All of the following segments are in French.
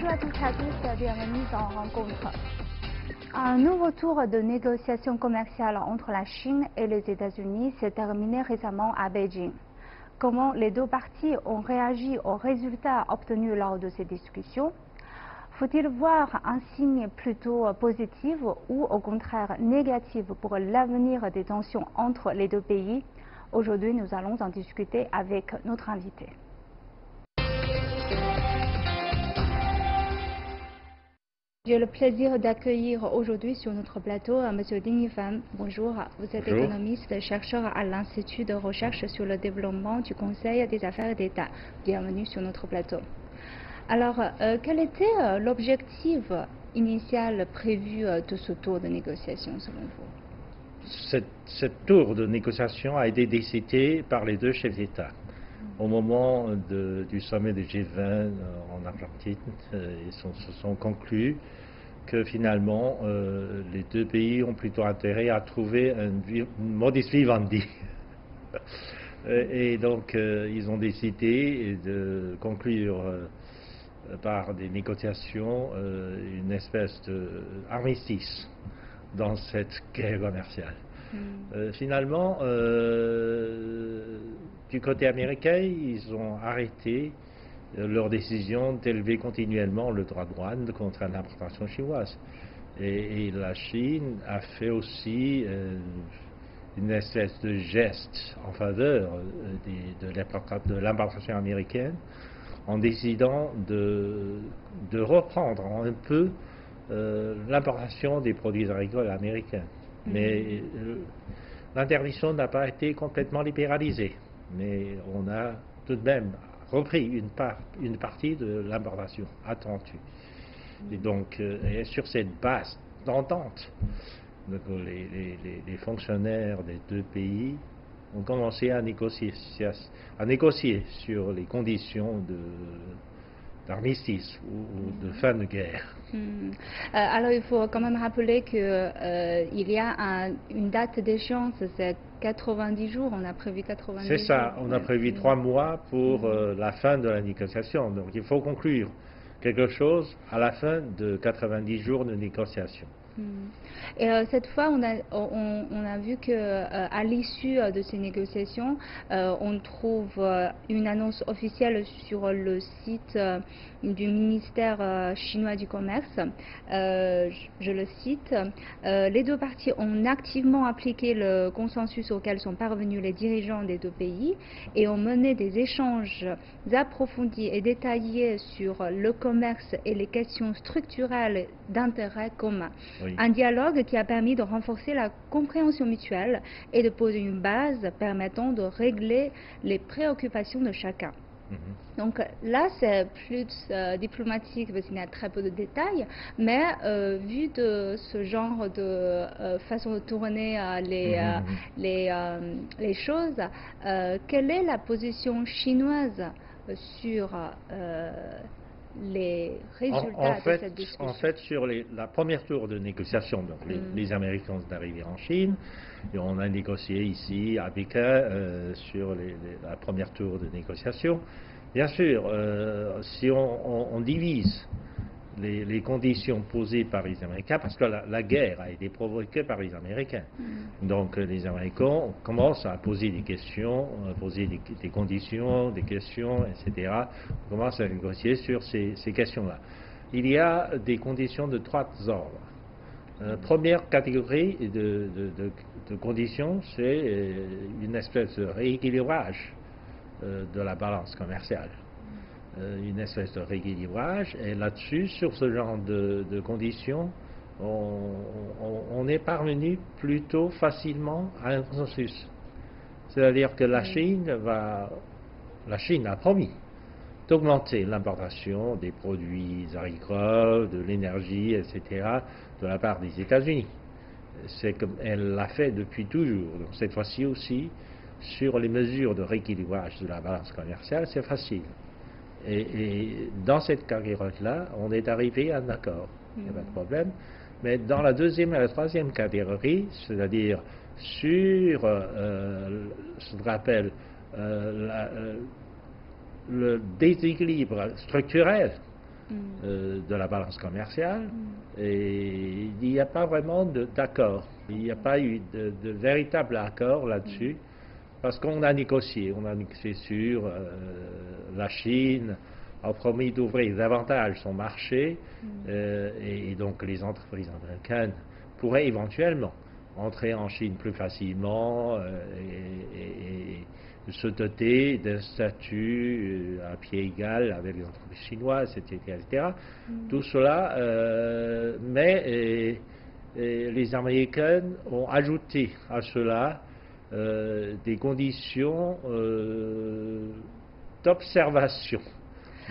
Bonjour à toutes et à tous, bienvenue dans Rencontre. Un nouveau tour de négociations commerciales entre la Chine et les États-Unis s'est terminé récemment à Beijing. Comment les deux parties ont réagi aux résultats obtenus lors de ces discussions? Faut-il voir un signe plutôt positif ou au contraire négatif pour l'avenir des tensions entre les deux pays? Aujourd'hui, nous allons en discuter avec notre invité. J'ai le plaisir d'accueillir aujourd'hui sur notre plateau M. Ding Yifan. Bonjour, vous êtes Bonjour. économiste, chercheur à l'Institut de recherche sur le développement du Conseil des affaires d'État. Bienvenue sur notre plateau. Alors, quel était l'objectif initial prévu de ce tour de négociation selon vous? Cette tour de négociation a été décidé par les deux chefs d'État. Au moment du sommet du G20 en Argentine, ils se sont conclus que finalement les deux pays ont plutôt intérêt à trouver un modus vivendi. Et donc ils ont décidé de conclure par des négociations une espèce d'armistice dans cette guerre commerciale. Finalement, du côté américain, ils ont arrêté leur décision d'élever continuellement le droit de douane contre l'importation chinoise. Et la Chine a fait aussi une espèce de geste en faveur de l'importation américaine en décidant de reprendre un peu l'importation des produits agricoles américains. Mais l'interdiction n'a pas été complètement libéralisée. Mais on a tout de même repris une partie de l'importation attendue. Et donc, sur cette base d'entente, les fonctionnaires des deux pays ont commencé à négocier sur les conditions d'armistice ou de fin de guerre. Alors il faut quand même rappeler qu'il y a une date d'échéance, c'est 90 jours, on a prévu 90 jours. C'est ça, on a prévu 3 mois pour la fin de la négociation. Donc il faut conclure quelque chose à la fin de 90 jours de négociation. Et cette fois, on a vu qu'à l'issue de ces négociations, on trouve une annonce officielle sur le site du ministère chinois du Commerce. Je le cite, les deux parties ont activement appliqué le consensus auquel sont parvenus les dirigeants des deux pays et ont mené des échanges approfondis et détaillés sur le commerce et les questions structurelles d'intérêt commun. Oui. Un dialogue qui a permis de renforcer la compréhension mutuelle et de poser une base permettant de régler les préoccupations de chacun. Donc là, c'est plus diplomatique parce qu'il y a très peu de détails, mais vu de ce genre de façon de tourner les choses, quelle est la position chinoise sur les résultats de cette discussion? En fait, sur la première tour de négociation, donc les Américains sont arrivés en Chine, et on a négocié ici à Pékin sur la première tour de négociation. Bien sûr, si on divise les conditions posées par les Américains, parce que la guerre a été provoquée par les Américains. Donc les Américains commencent à poser des questions, poser des conditions, des questions, etc. On commence à négocier sur ces questions-là. Il y a des conditions de 3 ordres. Première catégorie de conditions, c'est une espèce de rééquilibrage de la balance commerciale. Une espèce de rééquilibrage, et là-dessus, sur ce genre de conditions, on est parvenu plutôt facilement à un consensus. C'est-à-dire que la Chine a promis d'augmenter l'importation des produits agricoles, de l'énergie, etc., de la part des États-Unis. C'est comme elle l'a fait depuis toujours. Donc cette fois-ci aussi, sur les mesures de rééquilibrage de la balance commerciale, c'est facile. Et dans cette catégorie-là, on est arrivé à un accord, il n'y a pas de problème. Mais dans la deuxième et la troisième catégorie, c'est-à-dire sur ce qu'on appelle le déséquilibre structurel de la balance commerciale, et il n'y a pas vraiment d'accord. Il n'y a pas eu de véritable accord là-dessus, parce qu'on a négocié sur la Chine a promis d'ouvrir davantage son marché, et donc les entreprises américaines pourraient éventuellement entrer en Chine plus facilement et se doter d'un statut à pied égal avec les entreprises chinoises, etc. etc. Tout cela, mais les Américains ont ajouté à cela des conditions d'observation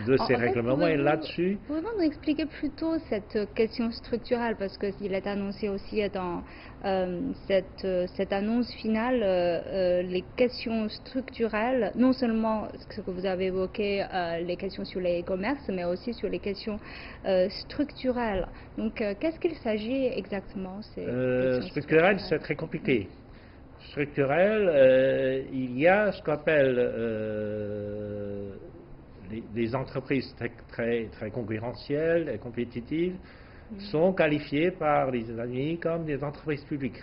de ces règlements, et là-dessus... Pouvez-vous nous expliquer plutôt cette question structurelle, parce qu'il est annoncé aussi dans cette annonce finale, les questions structurelles, non seulement ce que vous avez évoqué, les questions sur les e-commerce, mais aussi sur les questions structurelles. Donc, qu'est-ce qu'il s'agit exactement structurelles, c'est très compliqué. Structurel, il y a ce qu'on appelle les entreprises très concurrentielles et compétitives sont qualifiées par les États-Unis comme des entreprises publiques.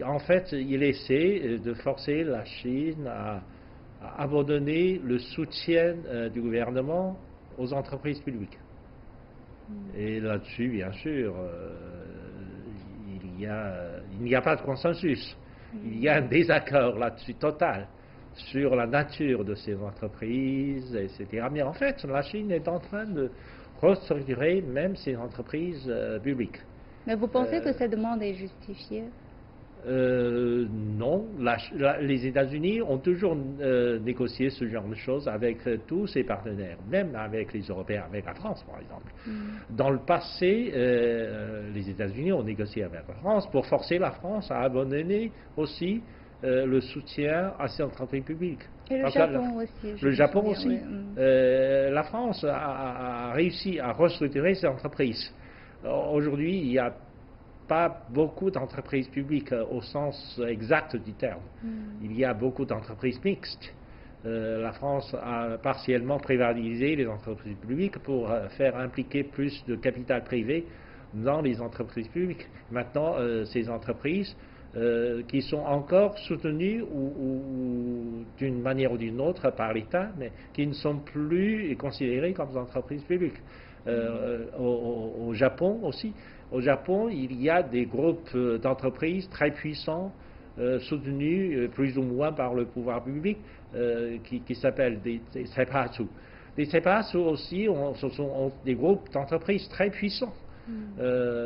En fait, il essaie de forcer la Chine à abandonner le soutien du gouvernement aux entreprises publiques. Et là-dessus, bien sûr, il n'y a pas de consensus. Il y a un désaccord là-dessus total sur la nature de ces entreprises, etc. Mais en fait, la Chine est en train de restructurer même ces entreprises publiques. Mais vous pensez que cette demande est justifiée? Non. Les États-Unis ont toujours négocié ce genre de choses avec tous ses partenaires, même avec les Européens, avec la France par exemple. Dans le passé, les États-Unis ont négocié avec la France pour forcer la France à abandonner aussi le soutien à ces entreprises publiques. Et le Japon aussi. Le Japon aussi. La France a réussi à restructurer ces entreprises. Aujourd'hui, il n'y a pas beaucoup d'entreprises publiques au sens exact du terme. Il y a beaucoup d'entreprises mixtes. La France a partiellement privatisé les entreprises publiques pour faire impliquer plus de capital privé dans les entreprises publiques. Maintenant, ces entreprises qui sont encore soutenues ou d'une manière ou d'une autre par l'État, mais qui ne sont plus considérées comme des entreprises publiques. Au Japon aussi. Au Japon, il y a des groupes d'entreprises très puissants, soutenus plus ou moins par le pouvoir public, qui s'appellent des Seipasu. Les Seipasu aussi ce sont des groupes d'entreprises très puissants.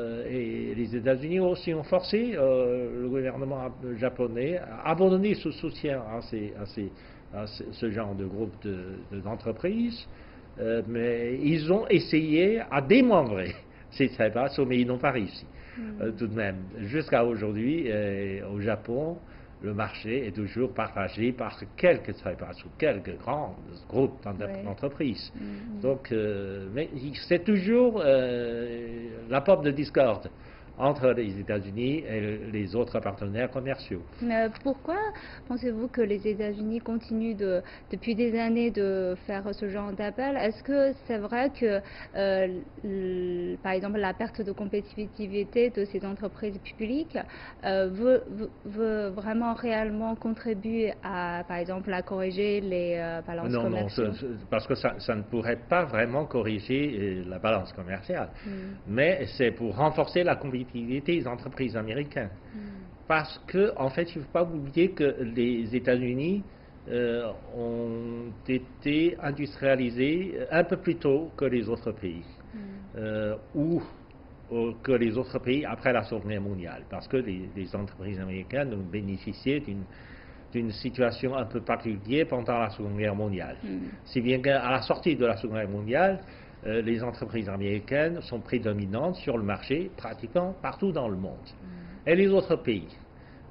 Et les États-Unis aussi ont forcé le gouvernement japonais à abandonner ce soutien à ce genre de groupe d'entreprises. Mais ils ont essayé à démembrer ces Seipasu, mais ils n'ont pas réussi tout de même. Jusqu'à aujourd'hui, au Japon, le marché est toujours partagé par quelques Seipasu, quelques grands groupes d'entreprises. Donc, mais c'est toujours la porte de discorde entre les États-Unis et les autres partenaires commerciaux. Pourquoi pensez-vous que les États-Unis continuent depuis des années de faire ce genre d'appel? Est-ce que c'est vrai que, par exemple, la perte de compétitivité de ces entreprises publiques veut vraiment réellement contribuer à, par exemple, à corriger les balances commerciales? Non, parce que ça ne pourrait pas vraiment corriger la balance commerciale. Mais c'est pour renforcer la compétitivité des entreprises américaines. Parce que, en fait, il ne faut pas oublier que les États-Unis ont été industrialisés un peu plus tôt que les autres pays, ou que les autres pays après la Seconde Guerre mondiale, parce que les entreprises américaines ont bénéficié d'une situation un peu particulière pendant la Seconde Guerre mondiale. Si bien qu'à la sortie de la Seconde Guerre mondiale, les entreprises américaines sont prédominantes sur le marché pratiquement partout dans le monde. Et les autres pays,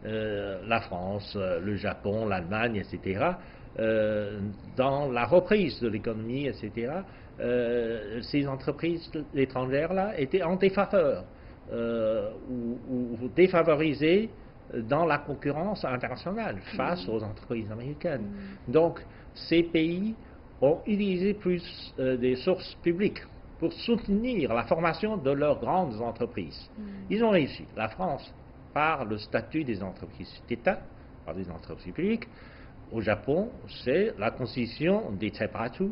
la France, le Japon, l'Allemagne, etc., dans la reprise de l'économie, etc., ces entreprises étrangères-là étaient en défaveur ou défavorisées dans la concurrence internationale face aux entreprises américaines. Donc, ces pays ont utilisé plus des sources publiques pour soutenir la formation de leurs grandes entreprises. Ils ont réussi. La France, par le statut des entreprises d'État, par des entreprises publiques. Au Japon, c'est la constitution des teppanyaki,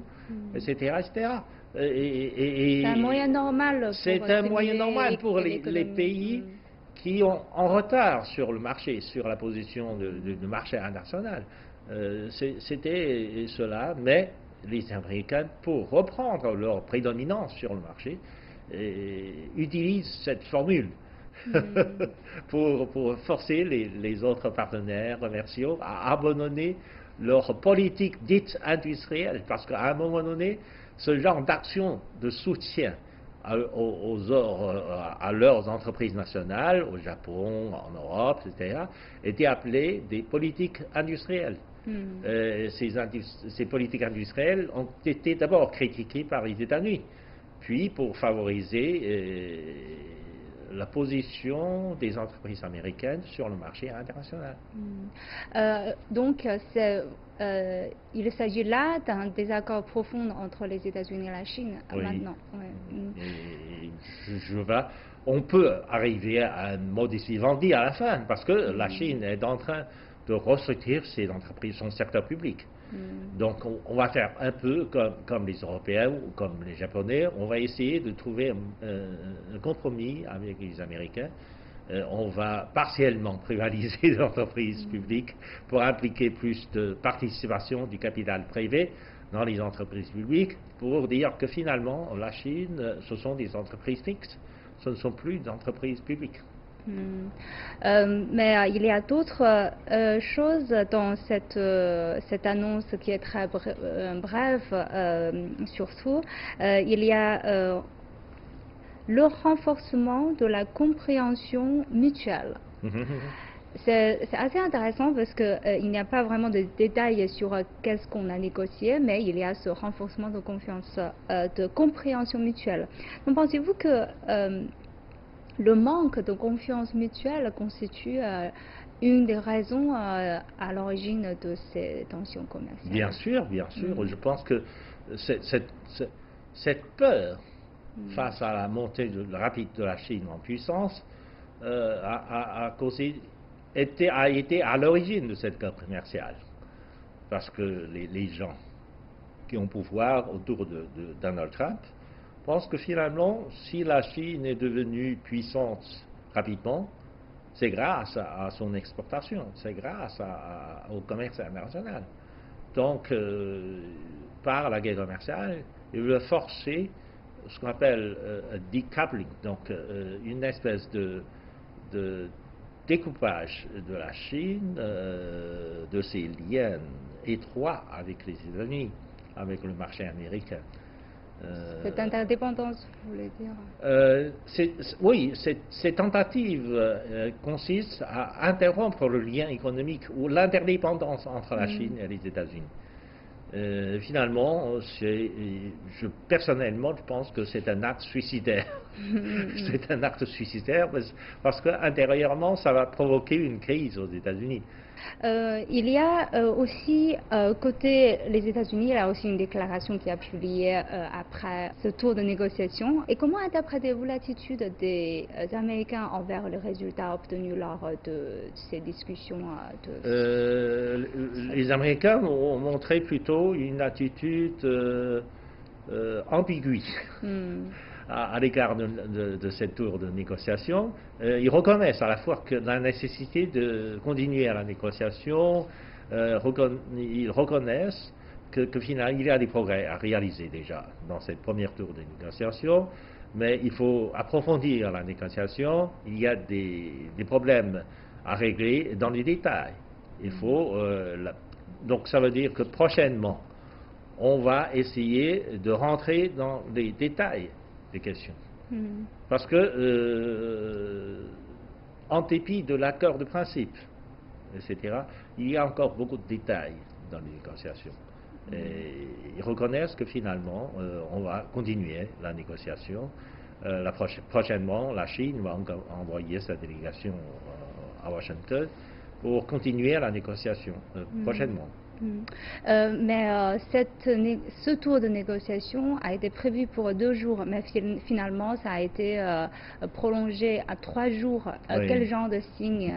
etc., etc. C'est un moyen normal C'est un moyen normal pour les pays qui ont en retard sur le marché, sur la position de marché international. C'était cela, mais les Américains, pour reprendre leur prédominance sur le marché, utilisent cette formule pour forcer les autres partenaires commerciaux à abandonner leur politique dite industrielle. Parce qu'à un moment donné, ce genre d'action de soutien à leurs entreprises nationales, au Japon, en Europe, etc., était appelé des politiques industrielles. Ces politiques industrielles ont été d'abord critiquées par les États-Unis, puis pour favoriser la position des entreprises américaines sur le marché international. Donc, il s'agit là d'un désaccord profond entre les États-Unis et la Chine maintenant. On peut arriver à un modus vivendi à la fin, parce que la Chine est en train de restructurer ses entreprises, son secteur public. Donc on va faire un peu comme les Européens ou comme les Japonais, on va essayer de trouver un compromis avec les Américains. On va partiellement privatiser les entreprises publiques pour impliquer plus de participation du capital privé dans les entreprises publiques, pour dire que finalement la Chine, ce sont des entreprises mixtes, ce ne sont plus d'entreprises publiques. Mais il y a d'autres choses dans cette annonce qui est très brève, surtout. Il y a le renforcement de la compréhension mutuelle. C'est assez intéressant parce qu'il n'y a pas vraiment de détails sur qu'est-ce qu'on a négocié, mais il y a ce renforcement de confiance, de compréhension mutuelle. Donc pensez-vous que le manque de confiance mutuelle constitue une des raisons à l'origine de ces tensions commerciales? Bien sûr, bien sûr. Je pense que cette peur face à la montée rapide de la Chine en puissance a été à l'origine de cette guerre commerciale. Parce que les gens qui ont pouvoir autour de Donald Trump pense que finalement, si la Chine est devenue puissante rapidement, c'est grâce à son exportation, c'est grâce au commerce international. Donc, par la guerre commerciale, il veut forcer ce qu'on appelle decoupling, donc une espèce de découpage de la Chine, de ses liens étroits avec les États-Unis, avec le marché américain. Cette interdépendance, vous voulez dire? Oui, cette tentative consiste à interrompre le lien économique ou l'interdépendance entre la Chine et les États-Unis. Finalement, personnellement, je pense que c'est un acte suicidaire. C'est un acte suicidaire parce qu'intérieurement, ça va provoquer une crise aux États-Unis. Il y a aussi, côté les États-Unis, il y a aussi une déclaration qui a publiée après ce tour de négociation. Et comment interprétez-vous l'attitude des Américains envers les résultats obtenus lors de ces discussions Les Américains ont montré plutôt une attitude ambiguë. À l'égard de cette tour de négociation. Ils reconnaissent à la fois que la nécessité de continuer à la négociation, ils reconnaissent que finalement il y a des progrès à réaliser déjà dans cette première tour de négociation, mais il faut approfondir la négociation, il y a des problèmes à régler dans les détails. Donc ça veut dire que prochainement, on va essayer de rentrer dans les détails des questions. Parce que, en dépit de l'accord de principe, etc., il y a encore beaucoup de détails dans les négociations. Et ils reconnaissent que finalement, on va continuer la négociation. Prochainement, la Chine va envoyer sa délégation à Washington pour continuer la négociation prochainement. Ce tour de négociation a été prévu pour 2 jours, mais finalement, ça a été prolongé à 3 jours. Oui. Quel genre de signe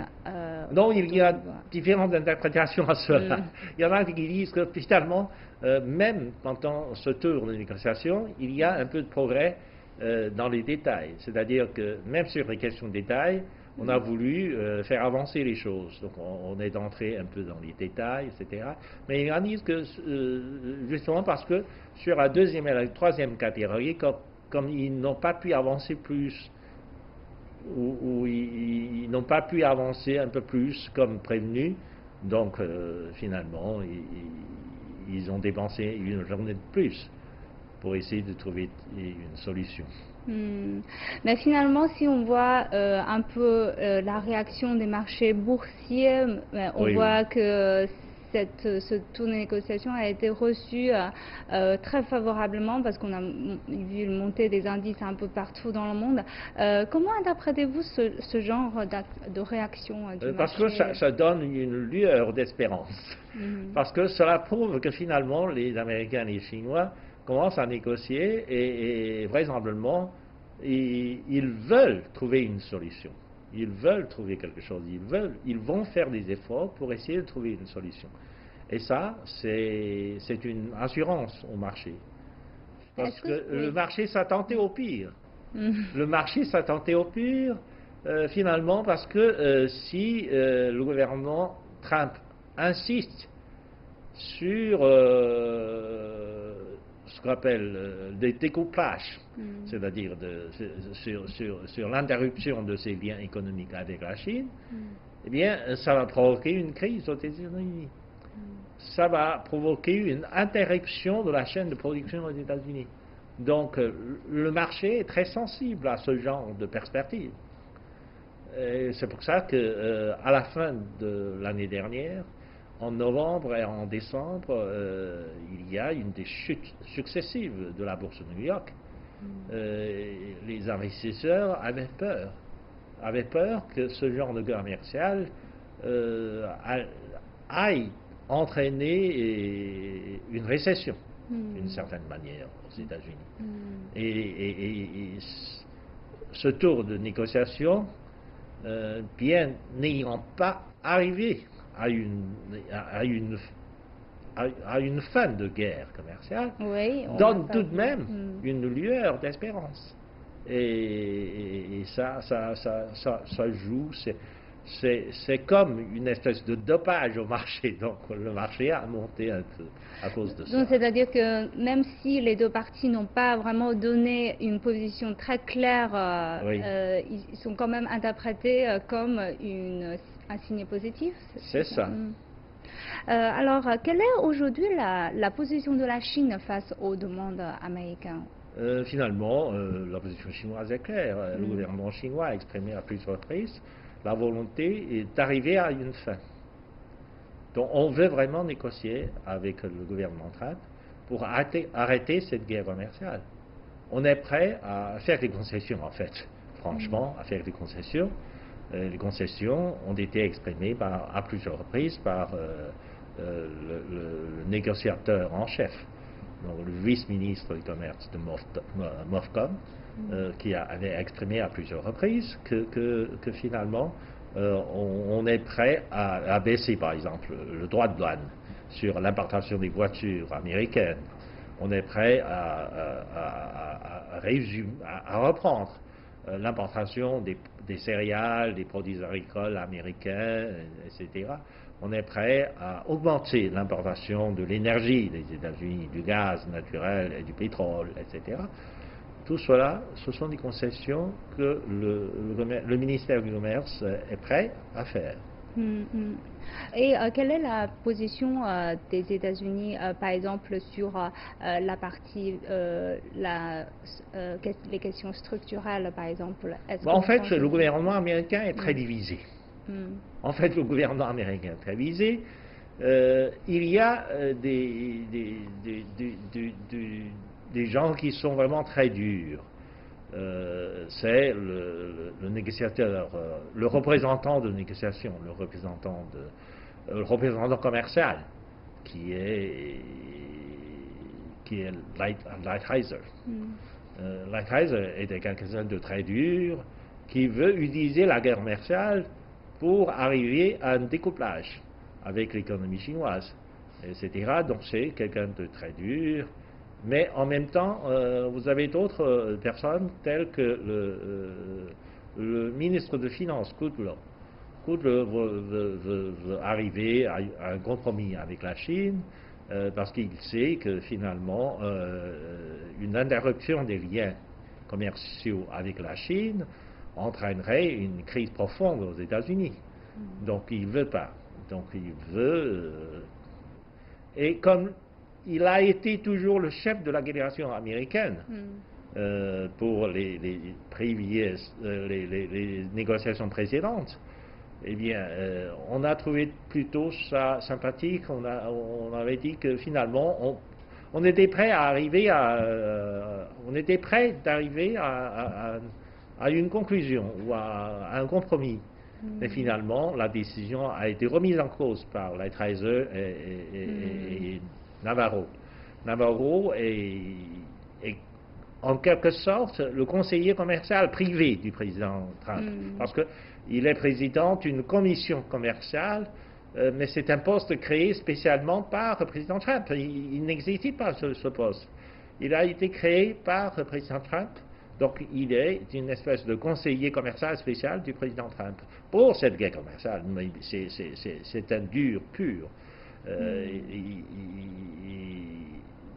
Non, il y a différentes interprétations à cela. Il y en a qui disent que finalement, même pendant ce tour de négociation, il y a un peu de progrès dans les détails. C'est-à-dire que même sur les questions de détails, on a voulu faire avancer les choses. Donc on est entré un peu dans les détails, etc. Mais il y en a qui disent que justement parce que sur la deuxième et la troisième catégorie, comme ils n'ont pas pu avancer plus, ou ils n'ont pas pu avancer un peu plus comme prévenu, donc finalement ils ont dépensé une journée de plus pour essayer de trouver une solution. Mais finalement, si on voit un peu la réaction des marchés boursiers, on voit que ce tour de négociation a été reçu très favorablement parce qu'on a vu une montée des indices un peu partout dans le monde. Comment interprétez-vous ce genre de réaction du marché? Parce que ça donne une lueur d'espérance. Parce que cela prouve que finalement les Américains et les Chinois commencent à négocier et vraisemblablement ils veulent trouver une solution. Ils veulent trouver quelque chose. Ils vont faire des efforts pour essayer de trouver une solution. Et ça, c'est une assurance au marché. Parce que le marché s'attendait au pire. Le marché s'attendait au pire, finalement, parce que si le gouvernement Trump insiste sur ce qu'on appelle des découplages, c'est-à-dire sur l'interruption de ces liens économiques avec la Chine, eh bien, ça va provoquer une crise aux États-Unis. Ça va provoquer une interruption de la chaîne de production aux États-Unis. Donc, le marché est très sensible à ce genre de perspective. C'est pour ça qu'à la fin de l'année dernière, en novembre et en décembre, il y a une des chutes successives de la bourse de New York. Les investisseurs avaient peur que ce genre de guerre commerciale aille entraîner une récession, d'une certaine manière, aux États-Unis. Et ce tour de négociation, bien n'ayant pas arrivé à une fin de guerre commerciale, donne tout de même une lueur d'espérance. Et ça joue, c'est comme une espèce de dopage au marché. Donc le marché a monté un peu à cause de ça. Donc c'est-à-dire que même si les deux parties n'ont pas vraiment donné une position très claire, ils sont quand même interprétés comme un signe positif. C'est ça. Alors, quelle est aujourd'hui la position de la Chine face aux demandes américaines? Finalement, la position chinoise est claire. Le gouvernement chinois a exprimé à plusieurs reprises la volonté d'arriver à une fin. Donc on veut vraiment négocier avec le gouvernement Trump pour arrêter cette guerre commerciale. On est prêt à faire des concessions, en fait, franchement, à faire des concessions. Les concessions ont été exprimées à plusieurs reprises par le négociateur en chef, donc le vice-ministre du commerce de MOFCOM, qui avait exprimé à plusieurs reprises que finalement on est prêt à baisser, par exemple, le droit de douane sur l'importation des voitures américaines. On est prêt à reprendre l'importation des céréales, des produits agricoles américains, etc. On est prêt à augmenter l'importation de l'énergie des États-Unis, du gaz naturel et du pétrole, etc. Tout cela, ce sont des concessions que le ministère du Commerce est prêt à faire. Et quelle est la position des États-Unis, par exemple, sur la partie, les questions structurelles, par exemple? En fait, le gouvernement américain est très divisé. En fait, le gouvernement américain est très divisé. Il y a des gens qui sont vraiment très durs. C'est le négociateur, le représentant de négociation, le représentant commercial qui est Lighthizer. Lighthizer était quelqu'un de très dur qui veut utiliser la guerre commerciale pour arriver à un découplage avec l'économie chinoise, etc. Donc c'est quelqu'un de très dur. Mais en même temps, vous avez d'autres personnes telles que le ministre de Finances, Kudlow. Kudlow veut arriver à un compromis avec la Chine parce qu'il sait que finalement, une interruption des liens commerciaux avec la Chine entraînerait une crise profonde aux États-Unis. Donc il ne veut pas. Donc il veut... et comme il a été toujours le chef de la délégation américaine pour les négociations précédentes, eh bien, on a trouvé plutôt ça sympathique. On avait dit que finalement, on était prêt à arriver d'arriver à une conclusion ou à un compromis. Mais finalement, la décision a été remise en cause par Lighthizer et Navarro. Navarro est en quelque sorte le conseiller commercial privé du président Trump, parce qu'il est président d'une commission commerciale, mais c'est un poste créé spécialement par le président Trump. Il n'existe pas ce poste. Il a été créé par le président Trump, donc il est une espèce de conseiller commercial spécial du président Trump pour cette guerre commerciale. C'est un dur pur.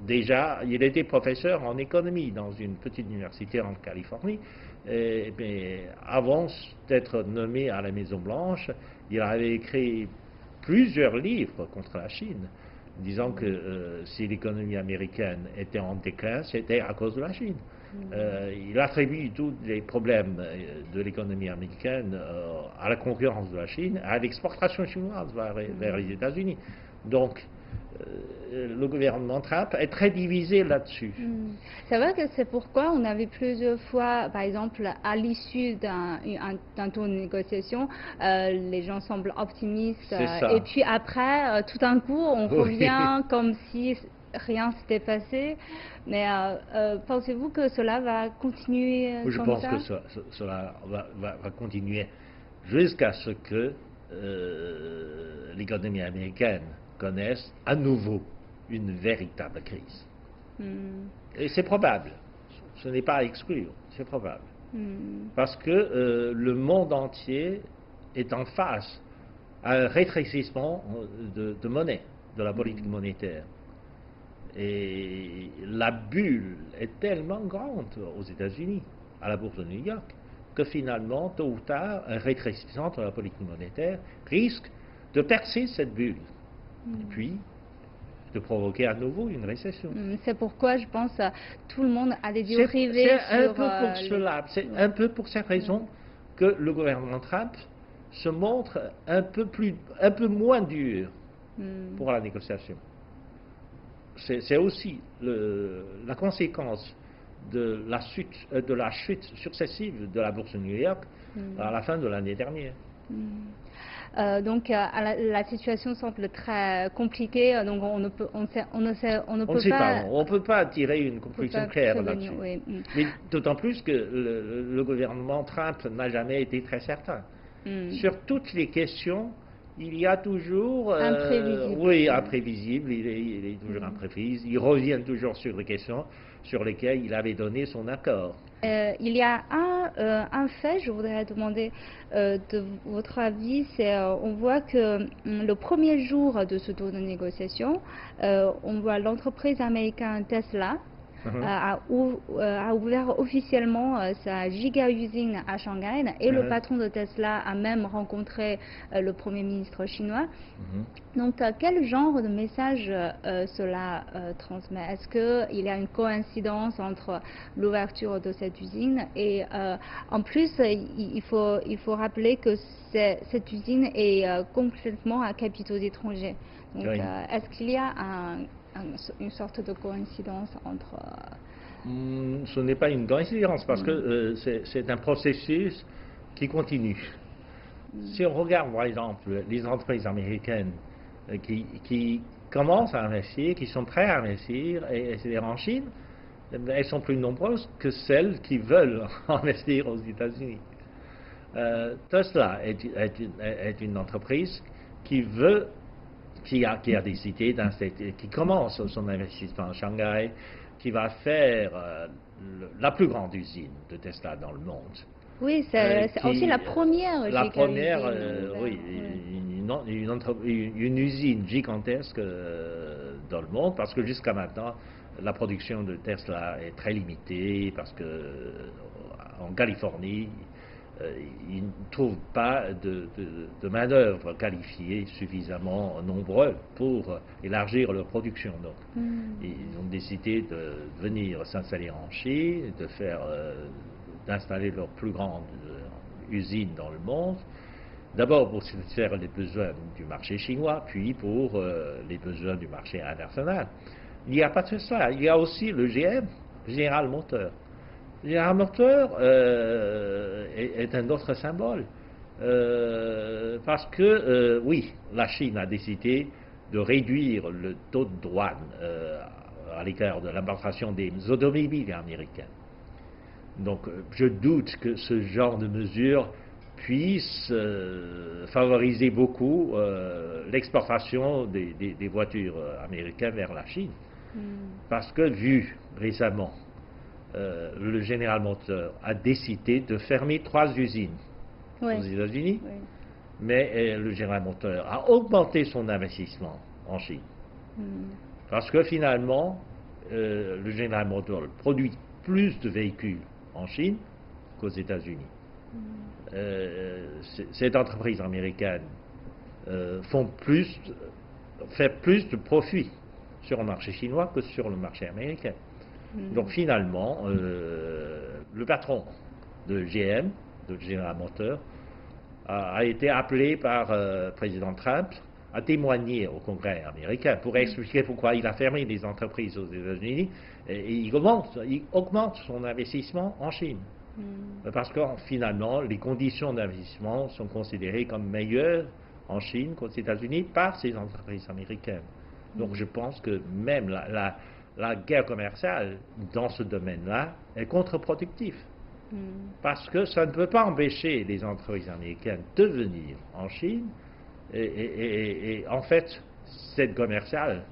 Déjà, il était professeur en économie dans une petite université en Californie, mais avant d'être nommé à la Maison-Blanche, il avait écrit plusieurs livres contre la Chine, disant que si l'économie américaine était en déclin, c'était à cause de la Chine. Il attribue tous les problèmes de l'économie américaine à la concurrence de la Chine, à l'exportation chinoise vers les États-Unis. Donc, le gouvernement Trump est très divisé là-dessus. C'est vrai que c'est pourquoi on avait plusieurs fois, par exemple, à l'issue d'un tour de négociation, les gens semblent optimistes. Et puis après, tout d'un coup, on revient comme si rien s'était passé. Mais pensez-vous que cela va continuer comme ça? Je pense que cela va continuer jusqu'à ce que l'économie américaine connaisse à nouveau une véritable crise. Et c'est probable. Ce n'est pas à exclure. C'est probable. Parce que le monde entier est en face à un rétrécissement de monnaie, de la politique monétaire. Et la bulle est tellement grande aux États-Unis, à la bourse de New York, que finalement, tôt ou tard, un rétrécissement de la politique monétaire risque de percer cette bulle. Et puis de provoquer à nouveau une récession. C'est pourquoi je pense que tout le monde a des yeux rivés sur... C'est un peu pour cette raison que le gouvernement Trump se montre un peu moins dur pour la négociation. C'est aussi la conséquence de la chute successive de la bourse de New York à la fin de l'année dernière. Donc la situation semble très compliquée, donc on ne peut pas tirer une conclusion claire là-dessus. Oui. Mais d'autant plus que le gouvernement Trump n'a jamais été très certain. Sur toutes les questions, il y a toujours... imprévisible. Oui, imprévisible, il est toujours imprévisible. Il revient toujours sur les questions sur lesquelles il avait donné son accord. Il y a un fait, je voudrais demander de votre avis, c'est on voit que le premier jour de ce tour de négociation, on voit l'entreprise américaine Tesla a ouvert officiellement sa giga-usine à Shanghai et le patron de Tesla a même rencontré le Premier ministre chinois. Donc quel genre de message cela transmet? Est-ce qu'il y a une coïncidence entre l'ouverture de cette usine et en plus il faut rappeler que cette usine est complètement à capitaux étrangers. Donc est-ce qu'il y a une sorte de coïncidence entre... Ce n'est pas une coïncidence parce que c'est un processus qui continue. Si on regarde par exemple les entreprises américaines qui commencent à investir, qui sont prêts à investir, et c'est-à-dire en Chine, elles sont plus nombreuses que celles qui veulent investir aux États-Unis. Tesla est une entreprise qui a décidé qui commence son investissement à Shanghai, qui va faire la plus grande usine de Tesla dans le monde. Oui, c'est aussi la première. La première, oui, une usine gigantesque dans le monde, parce que jusqu'à maintenant, la production de Tesla est très limitée, parce que en Californie, ils ne trouvent pas de main-d'œuvre qualifiée suffisamment nombreux pour élargir leur production. Donc, ils ont décidé de venir s'installer en Chine, d'installer leur plus grande usine dans le monde, d'abord pour satisfaire les besoins du marché chinois, puis pour les besoins du marché international. Il n'y a pas que cela, il y a aussi le GM, General Motors. General Motors est un autre symbole, parce que, oui, la Chine a décidé de réduire le taux de douane à l'égard de l'importation des automobiles américaines. Donc, je doute que ce genre de mesures puisse favoriser beaucoup l'exportation des voitures américaines vers la Chine. Parce que, vu récemment, le General Motors a décidé de fermer 3 usines aux États-Unis, mais le General Motors a augmenté son investissement en Chine. Parce que finalement, le General Motors produit plus de véhicules en Chine qu'aux États-Unis. Cette entreprise américaine fait plus de profits sur le marché chinois que sur le marché américain. Donc finalement, le patron de GM, de General Motors, a été appelé par le président Trump à témoigner au Congrès américain pour expliquer pourquoi il a fermé des entreprises aux États-Unis et il augmente son investissement en Chine. Parce que finalement, les conditions d'investissement sont considérées comme meilleures en Chine qu'aux États-Unis par ces entreprises américaines. Donc je pense que même la guerre commerciale dans ce domaine-là est contre-productive. Parce que ça ne peut pas empêcher les entreprises américaines de venir en Chine. Et en fait, cette commerciale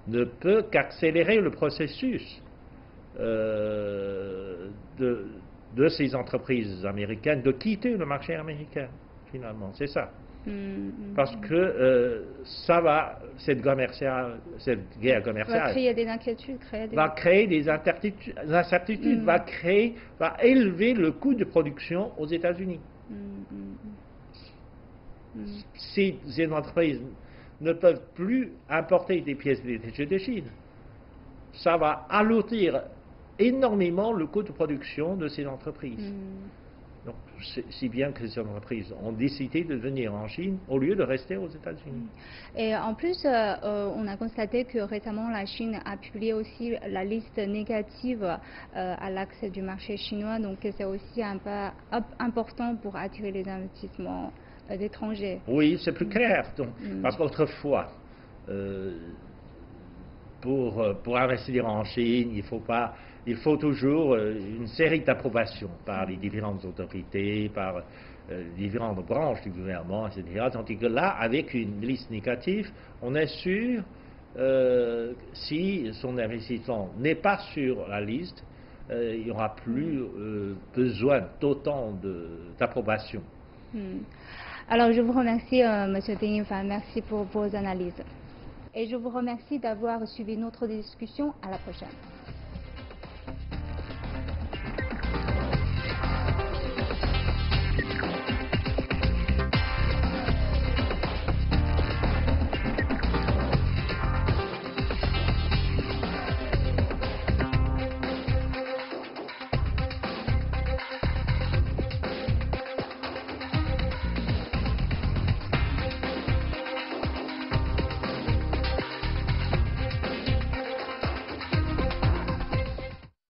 ne peut qu'accélérer le processus de ces entreprises américaines de quitter le marché américain, finalement. C'est ça. Parce que cette guerre commerciale va créer des inquiétudes, va créer des incertitudes, va élever le coût de production aux États-Unis. Si ces entreprises ne peuvent plus importer des pièces détachées de Chine, ça va alourdir énormément le coût de production de ces entreprises. Donc, si bien que ces entreprises ont décidé de venir en Chine au lieu de rester aux États-Unis. Et en plus, on a constaté que récemment la Chine a publié aussi la liste négative à l'accès du marché chinois, donc c'est aussi un pas important pour attirer les investissements d'étrangers. Oui, c'est plus clair, donc, parce qu'autrefois, pour investir en Chine, il faut toujours une série d'approbations par les différentes autorités, par les différentes branches du gouvernement, etc. Tandis que là, avec une liste négative, on est sûr, si son investissement n'est pas sur la liste, il n'y aura plus besoin d'autant d'approbation. Alors, je vous remercie, M. Ding Yifan, merci pour vos analyses. Et je vous remercie d'avoir suivi notre discussion. À la prochaine.